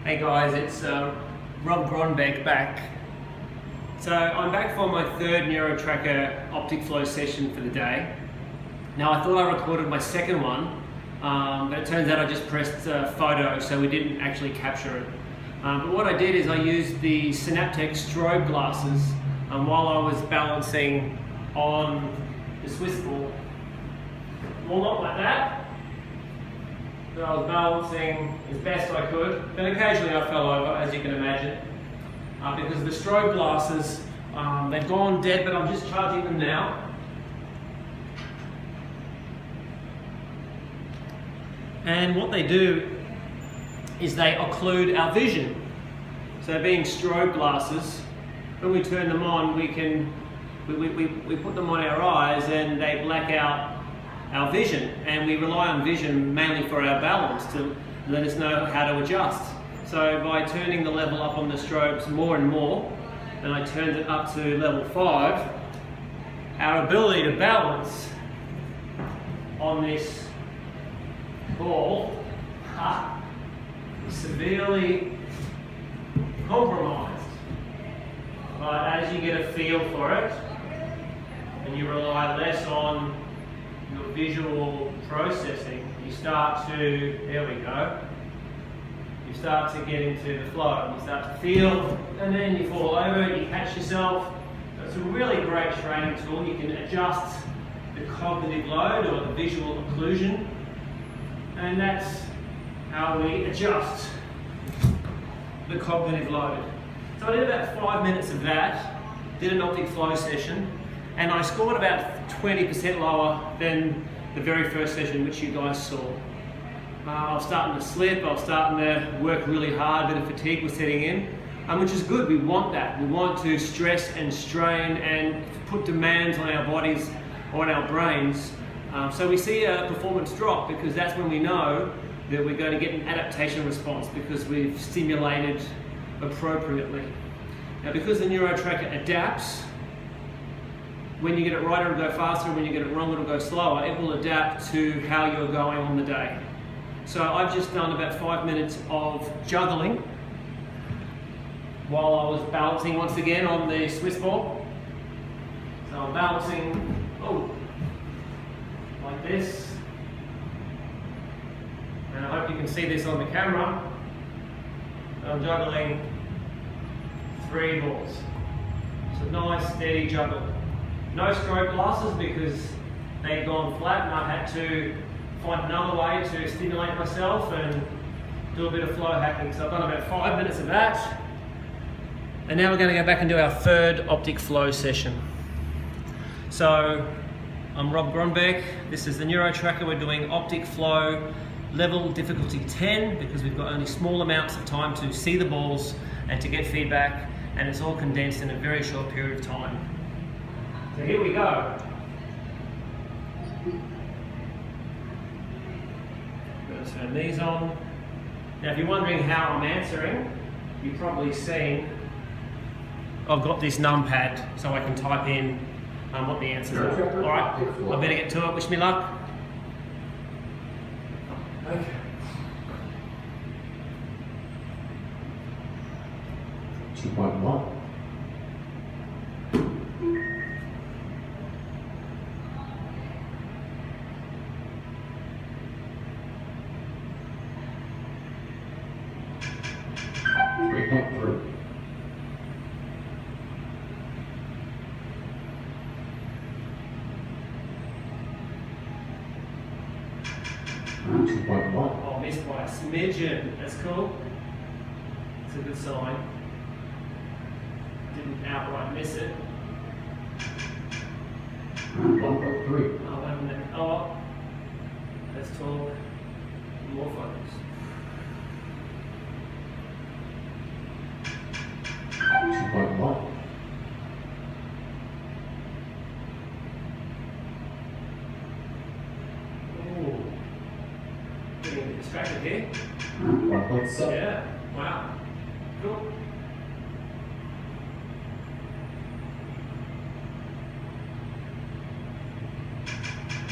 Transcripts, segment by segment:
Hey guys, it's Rob Gronbeck back. So I'm back for my third Neurotracker Optic Flow session for the day. Now I thought I recorded my second one, but it turns out I just pressed photo, so we didn't actually capture it. But what I did is I used the Synaptech strobe glasses while I was balancing on the Swiss ball. Well, not like that. So I was balancing as best I could, and occasionally I fell over, as you can imagine, because the strobe glasses, they've gone dead, but I'm just charging them now. And what they do is they occlude our vision. So being strobe glasses, when we turn them on, we put them on our eyes and they black out our vision, and we rely on vision mainly for our balance to let us know how to adjust. So by turning the level up on the strobes more and more, and I turned it up to level 5, our ability to balance on this ball is severely compromised. But as you get a feel for it, and you rely less on your visual processing, you start to, there we go, you start to get into the flow, you start to feel, and then you fall over, you catch yourself. So it's a really great training tool. You can adjust the cognitive load or the visual occlusion, and that's how we adjust the cognitive load. So I did about 5 minutes of that, did an optic flow session, and I scored about 20% lower than the very first session which you guys saw. I was starting to slip, I was starting to work really hard, a bit of fatigue was setting in, which is good. We want that. We want to stress and strain and put demands on our bodies or on our brains. So we see a performance drop, because that's when we know that we're going to get an adaptation response because we've stimulated appropriately. Now, because the Neurotracker adapts, when you get it right, it'll go faster. When you get it wrong, it'll go slower. It will adapt to how you're going on the day. So I've just done about 5 minutes of juggling while I was balancing once again on the Swiss ball. So I'm balancing, like this. And I hope you can see this on the camera. I'm juggling 3 balls. It's a nice, steady juggle. No strobe glasses because they'd gone flat, and I had to find another way to stimulate myself and do a bit of flow hacking. So I've done about 5 minutes of that. And now we're going to go back and do our third optic flow session. So I'm Rob Gronbeck. This is the Neurotracker. We're doing optic flow level difficulty 10 because we've got only small amounts of time to see the balls and to get feedback, and it's all condensed in a very short period of time. So here we go. Going to turn these on. Now if you're wondering how I'm answering, you've probably seen I've got this numpad so I can type in what the answers are. Alright, I better get to it. Wish me luck. Okay. $2.1. $3.3. Oh, missed by a smidgen. That's cool. It's a good sign. Didn't outright miss it. 1.3. Oh, wait a minute. Oh, let's talk more focus. 2.1. Getting distracted here. 1.7. Yeah, wow. Cool.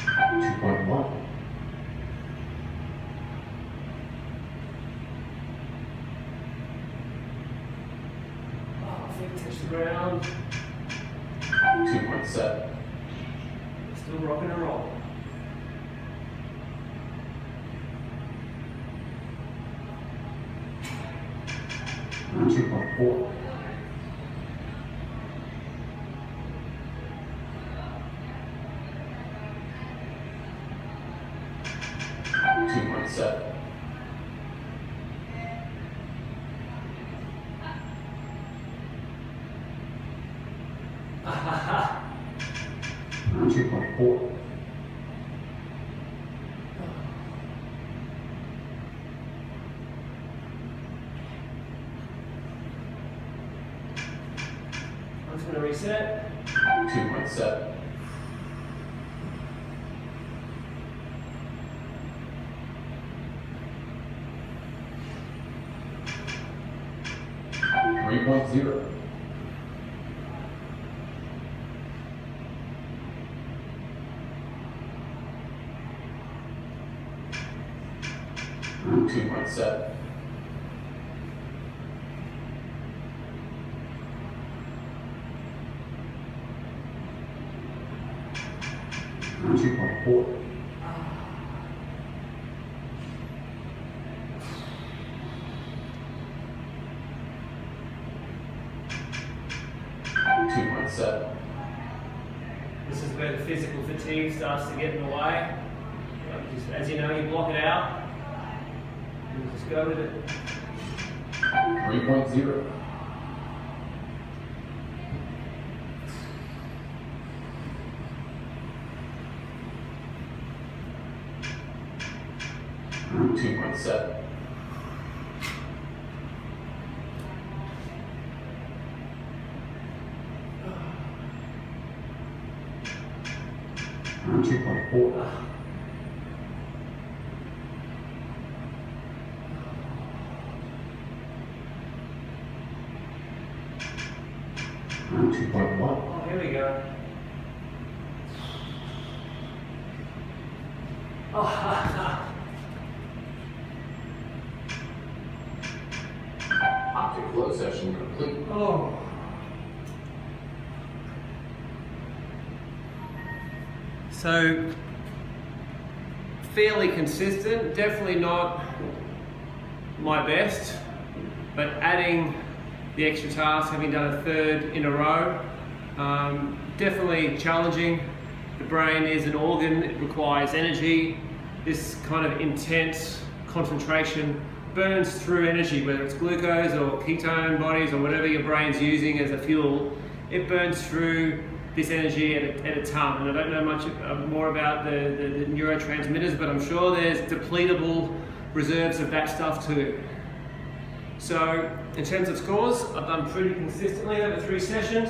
2.1. to ground. 2.7. Still rocking and roll. 2.4. 2.7. 2.4. 'm just going to reset. 2.7. 3.0. 2.7. 2.4. 2.7. This is where the physical fatigue starts to get in the way. As you know, you block it out. And just go with it. 3.0. 2.7. 2.4. 2.1. Oh, here we go. Oh, Optic flow session complete. oh. So, fairly consistent, definitely not my best, but adding the extra task, having done a third in a row, definitely challenging. The brain is an organ, it requires energy. This kind of intense concentration burns through energy, whether it's glucose or ketone bodies or whatever your brain's using as a fuel, it burns through this energy at a ton. And I don't know much more about the neurotransmitters, but I'm sure there's depletable reserves of that stuff too. So in terms of scores, I've done pretty consistently over 3 sessions,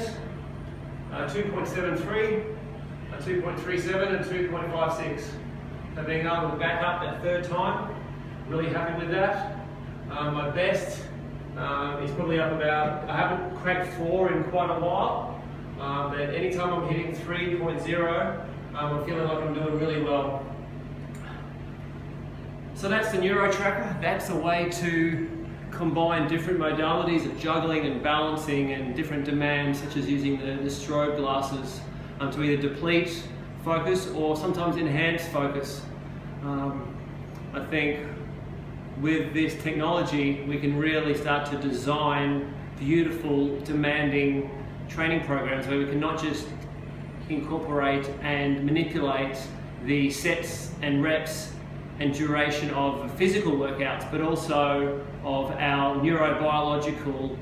2.73, 2.37 and 2.56. So being able to back up that third time, really happy with that. My best is probably up about, I haven't cracked 4 in quite a while, but anytime I'm hitting 3.0, I'm feeling like I'm doing really well. So that's the Neurotracker. That's a way to combine different modalities of juggling and balancing and different demands, such as using the strobe glasses to either deplete focus or sometimes enhance focus. I think with this technology, we can really start to design beautiful, demanding training programs where we can not just incorporate and manipulate the sets and reps and duration of physical workouts, but also of our neurobiological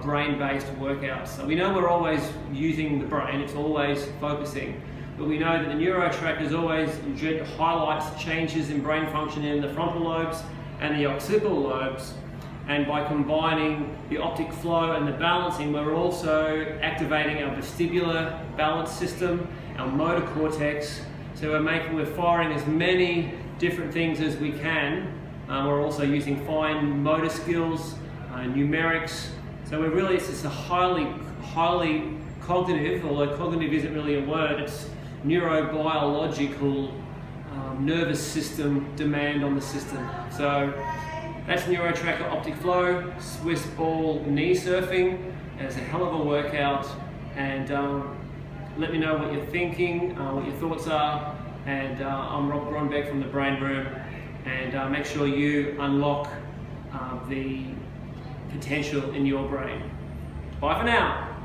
brain-based workouts. So we know we're always using the brain, it's always focusing, but we know that the Neurotracker always highlights changes in brain function in the frontal lobes and the occipital lobes, and by combining the optic flow and the balancing, we're also activating our vestibular balance system, our motor cortex, so we're firing as many different things as we can. We're also using fine motor skills, numerics, so it's just a highly cognitive, although cognitive isn't really a word, it's neurobiological nervous system demand on the system. So That's Neurotracker Optic Flow, Swiss ball knee surfing. And it's a hell of a workout. And let me know what you're thinking, what your thoughts are. And I'm Rob Gronbeck from the Brain Room. And make sure you unlock the potential in your brain. Bye for now.